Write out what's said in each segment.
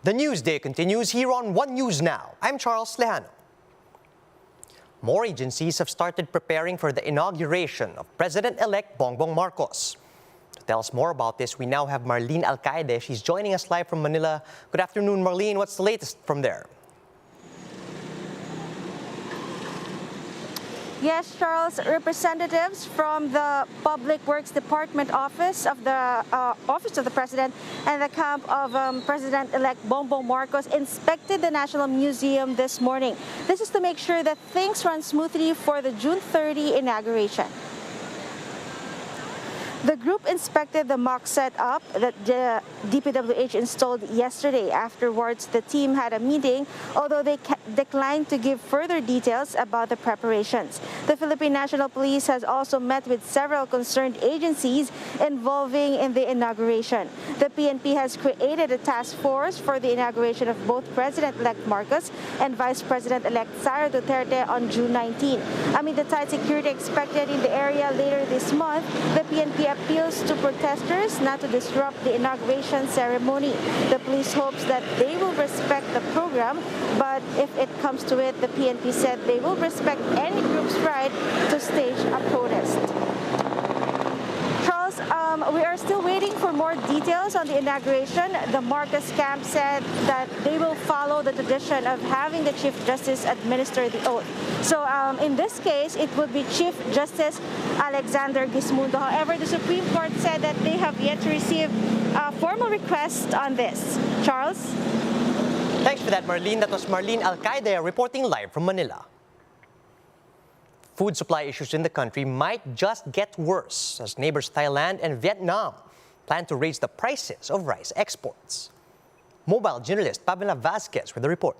The News Day continues here on One News Now. I'm Charles Lejano. More agencies have started preparing for the inauguration of President-elect Bongbong Marcos. To tell us more about this, we now have Marlene Alcaide. She's joining us live from Manila. Good afternoon, Marlene. What's the latest from there? Yes, Charles, representatives from the Public Works Department Office of the President and the camp of President-elect Bongbong Marcos inspected the National Museum this morning. This is to make sure that things run smoothly for the June 30 inauguration. The group inspected the mock setup that the DPWH installed yesterday. Afterwards, the team had a meeting, although they declined to give further details about the preparations. The Philippine National Police has also met with several concerned agencies involving in the inauguration. The PNP has created a task force for the inauguration of both President-elect Marcos and Vice President-elect Sara Duterte on June 19. Amid the tight security expected in the area later this month, the PNP appeals to protesters not to disrupt the inauguration ceremony. The police hopes that they will respect the program, but if it comes to it, the PNP said they will respect any group's right to stage a protest. Charles, we are still waiting for more details on the inauguration. The Marcos camp said that they will follow the tradition of having the Chief Justice administer the oath. So in this case, it would be Chief Justice Alexander Gismundo. However, the Supreme Court said that they have yet to receive a formal request on this. Charles? Thanks for that, Marlene. That was Marlene Alcaide reporting live from Manila. Food supply issues in the country might just get worse as neighbors Thailand and Vietnam plan to raise the prices of rice exports. Mobile journalist Pamela Vasquez with the report.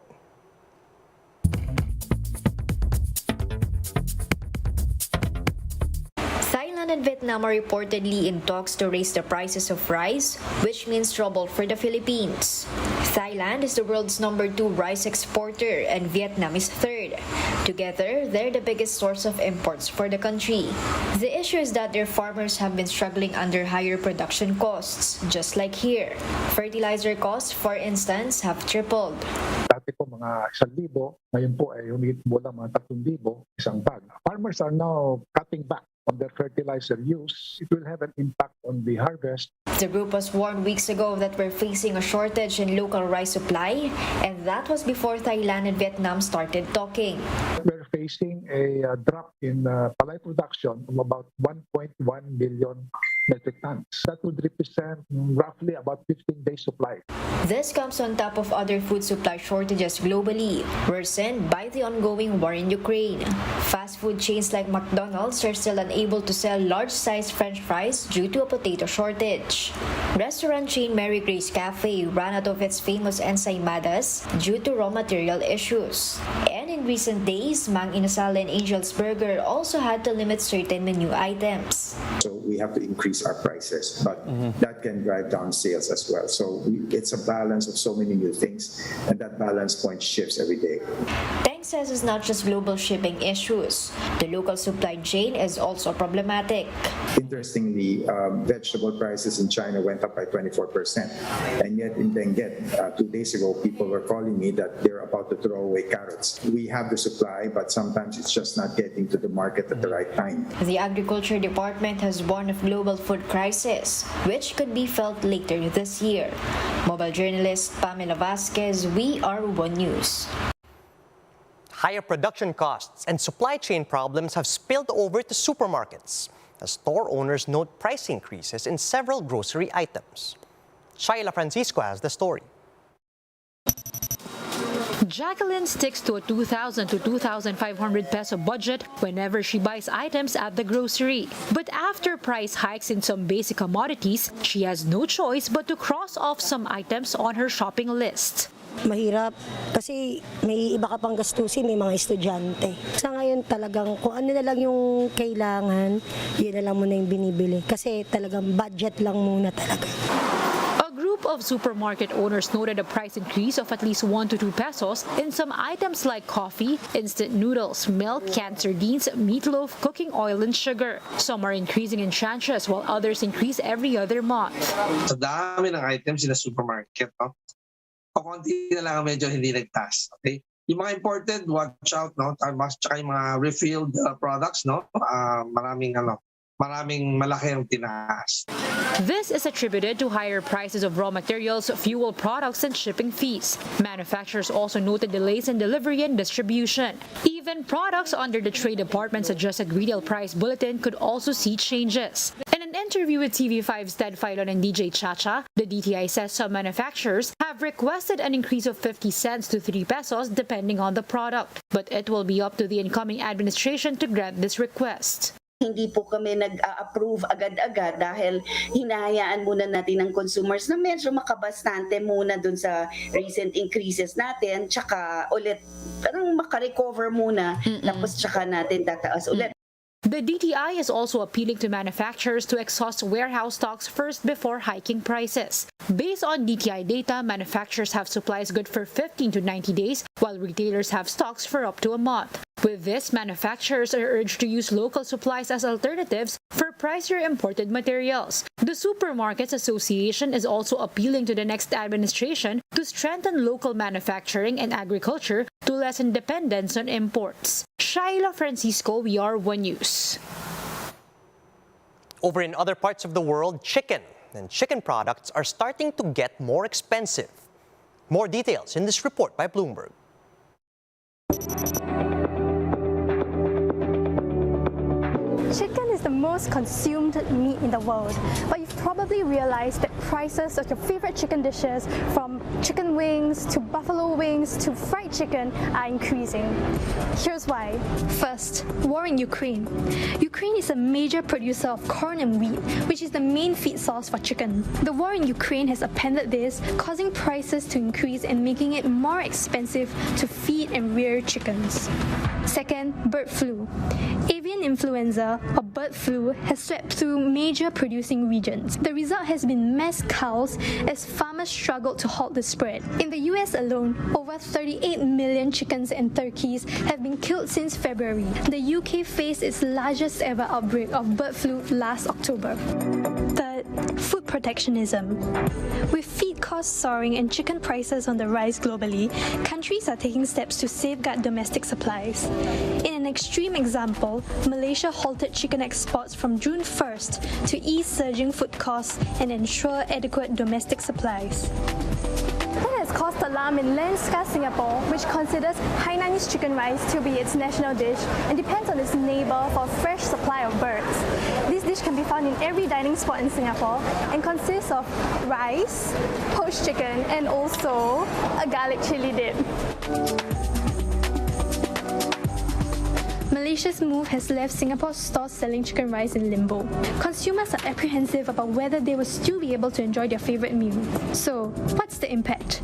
Thailand and Vietnam are reportedly in talks to raise the prices of rice, which means trouble for the Philippines. Thailand is the world's #2 rice exporter and Vietnam is third. Together, they're the biggest source of imports for the country. The issue is that their farmers have been struggling under higher production costs, just like here. Fertilizer costs, for instance, have tripled. Dati po mga 1,000, ngayon po ay humigit po lang mga 3,000 isang bag. Farmers are now cutting back on their fertilizer use. It will have an impact on the harvest. The group was warned weeks ago that we're facing a shortage in local rice supply, and that was before Thailand and Vietnam started talking. We're facing a drop in palay production of about 1.1 million metric tons. That would represent roughly about 15 days supply. This comes on top of other food supply shortages globally, worsened by the ongoing war in Ukraine. Fast food chains like McDonald's are still unable to sell large-sized French fries due to a potato shortage. Restaurant chain Mary Grace Cafe ran out of its famous ensaimadas due to raw material issues. And in recent days, Mang Inasal and Angel's Burger also had to limit certain menu items. So we have to increase our prices, but that can drive down sales as well. So it's a balance of so many new things, and that balance point shifts every day. Teng says it's not just global shipping issues. The local supply chain is also problematic. Interestingly, vegetable prices in China went up by 24%, and yet in Benguet, 2 days ago, people were calling me that they're about to throw away carrots. We have the supply, but sometimes it's just not getting to the market at the right time. The Agriculture Department has warned of global food crisis, which could be felt later this year. Mobile journalist Pamela Vasquez, We Are One News. Higher production costs and supply chain problems have spilled over to supermarkets as store owners note price increases in several grocery items. Shaila Francisco has the story. Jacqueline sticks to a 2,000 to 2,500 peso budget whenever she buys items at the grocery. But after price hikes in some basic commodities, she has no choice but to cross off some items on her shopping list. Mahirap kasi may iba ka pang gastusin, may mga estudyante. Sa ngayon talagang kung ano na lang yung kailangan, yun na lang muna yung binibili. Kasi talagang budget lang muna talaga. A group of supermarket owners noted a price increase of at least 1 to 2 pesos in some items like coffee, instant noodles, milk, canned sardines, meatloaf, cooking oil, and sugar. Some are increasing in tranches while others increase every other month. Sa dami ng items in the supermarket, no? o konti na lang ang medyo hindi nagtaas. Okay? Yung mga imported, watch out, no? Tsaka yung mga refilled products, no? Maraming malaki ang tinaas. This is attributed to higher prices of raw materials, fuel products, and shipping fees. Manufacturers also noted delays in delivery and distribution. Even products under the Trade Department's adjusted retail price bulletin could also see changes. In an interview with TV5's Ted Filon and DJ Chacha, the DTI says some manufacturers have requested an increase of 50 cents to 3 pesos depending on the product. But it will be up to the incoming administration to grant this request. Hindi po kami nag-approve agad-agad dahil hinahayaan muna natin ng consumers na medyo makabastante muna dun sa recent increases natin, tsaka ulit parang makarecover muna, tapos tsaka natin tataas ulit. The DTI is also appealing to manufacturers to exhaust warehouse stocks first before hiking prices. Based on DTI data, manufacturers have supplies good for 15 to 90 days, while retailers have stocks for up to a month. With this, manufacturers are urged to use local supplies as alternatives for pricier imported materials. The Supermarkets Association is also appealing to the next administration to strengthen local manufacturing and agriculture to lessen dependence on imports. Shaila Francisco, we are One News. Over in other parts of the world, chicken and chicken products are starting to get more expensive. More details in this report by Bloomberg. Chicken is the most consumed meat in the world, but you've probably realized that prices of your favorite chicken dishes, from chicken wings to buffalo wings to fried chicken, are increasing. Here's why. First, war in Ukraine. Ukraine is a major producer of corn and wheat, which is the main feed source for chicken. The war in Ukraine has upended this, causing prices to increase and making it more expensive to feed and rear chickens. Second, bird flu. Avian influenza, or bird flu, has swept through major producing regions. The result has been mass culls as farmers struggled to halt the spread. In the US alone, over 38 million chickens and turkeys have been killed since February. The UK faced its largest ever outbreak of bird flu last October. Third, food protectionism. With feed costs soaring and chicken prices on the rise globally, countries are taking steps to safeguard domestic supplies. In an extreme example, Malaysia halted chicken exports from June 1st to ease surging food costs and ensure adequate domestic supplies. That has caused alarm in land-scarce Singapore, which considers Hainanese chicken rice to be its national dish and depends on its neighbour for a fresh supply of birds. This dish can be found in every dining spot in Singapore and consists of rice, poached chicken, and also a garlic chilli dip. Malaysia's move has left Singapore's stores selling chicken rice in limbo. Consumers are apprehensive about whether they will still be able to enjoy their favourite meal. So, what's the impact?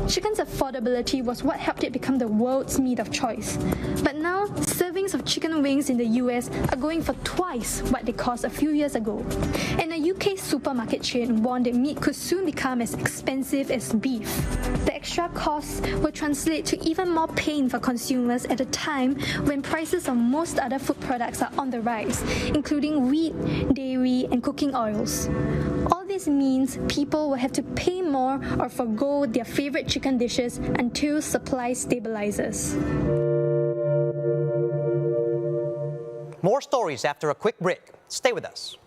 Chicken's affordability was what helped it become the world's meat of choice. But now, servings of chicken wings in the US are going for twice what they cost a few years ago. And a UK supermarket chain warned that meat could soon become as expensive as beef. The extra costs will translate to even more pain for consumers at a time when prices of most other food products are on the rise, including wheat, dairy, and cooking oils. All this means people will have to pay more or forgo their favourite chicken dishes until supply stabilizes. More stories after a quick break. Stay with us.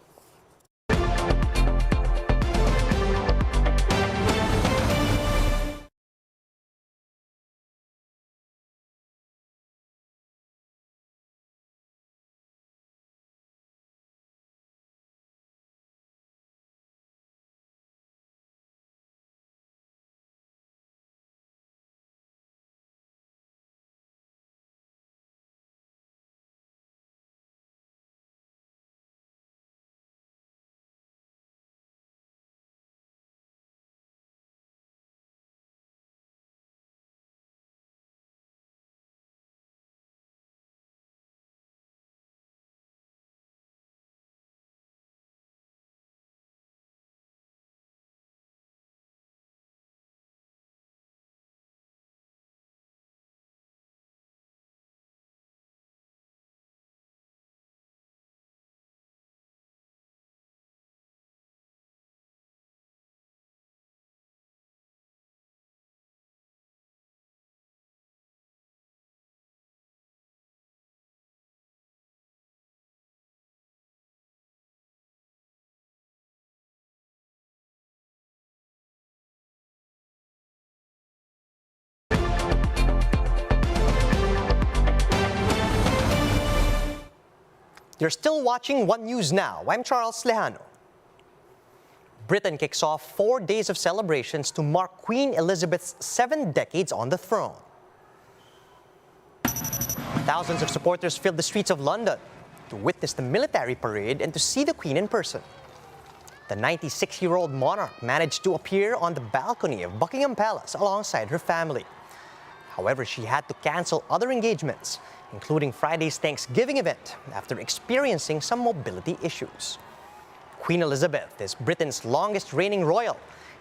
You're still watching One News Now. I'm Charles Lejano. Britain kicks off 4 days of celebrations to mark Queen Elizabeth's 7 decades on the throne. Thousands of supporters filled the streets of London to witness the military parade and to see the Queen in person. The 96-year-old monarch managed to appear on the balcony of Buckingham Palace alongside her family. However, she had to cancel other engagements, including Friday's Thanksgiving event, after experiencing some mobility issues. Queen Elizabeth is Britain's longest reigning royal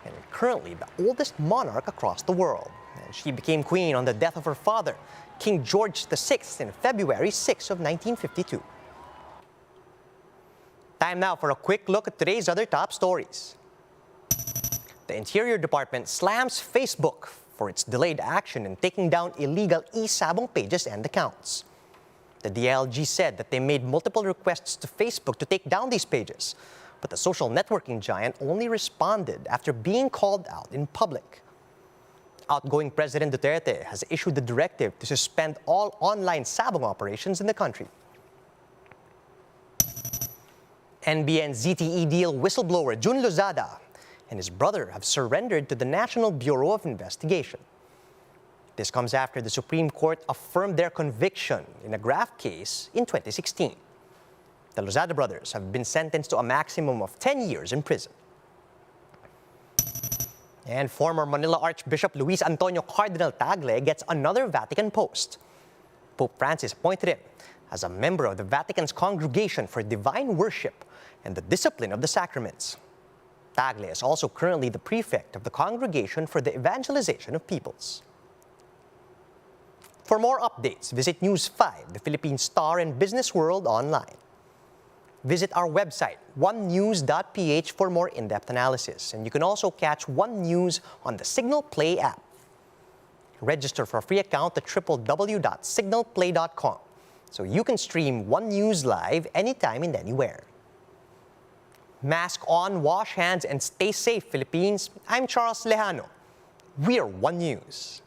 and currently the oldest monarch across the world. And she became queen on the death of her father, King George VI, in February 6 of 1952. Time now for a quick look at today's other top stories. The Interior Department slams Facebook for its delayed action in taking down illegal e-sabong pages and accounts. The DILG said that they made multiple requests to Facebook to take down these pages, but the social networking giant only responded after being called out in public. Outgoing President Duterte has issued the directive to suspend all online sabong operations in the country. NBN ZTE deal whistleblower Jun Lozada and his brother have surrendered to the National Bureau of Investigation. This comes after the Supreme Court affirmed their conviction in a graft case in 2016. The Lozada brothers have been sentenced to a maximum of 10 years in prison. And former Manila Archbishop Luis Antonio Cardinal Tagle gets another Vatican post. Pope Francis appointed him as a member of the Vatican's Congregation for Divine Worship and the Discipline of the Sacraments. Tagle is also currently the prefect of the Congregation for the Evangelization of Peoples. For more updates, visit News 5, the Philippine Star and Business World online. Visit our website, onenews.ph, for more in-depth analysis. And you can also catch One News on the Signal Play app. Register for a free account at www.signalplay.com so you can stream One News live anytime and anywhere. Mask on, wash hands, and stay safe, Philippines. I'm Charles Lejano. We're One News.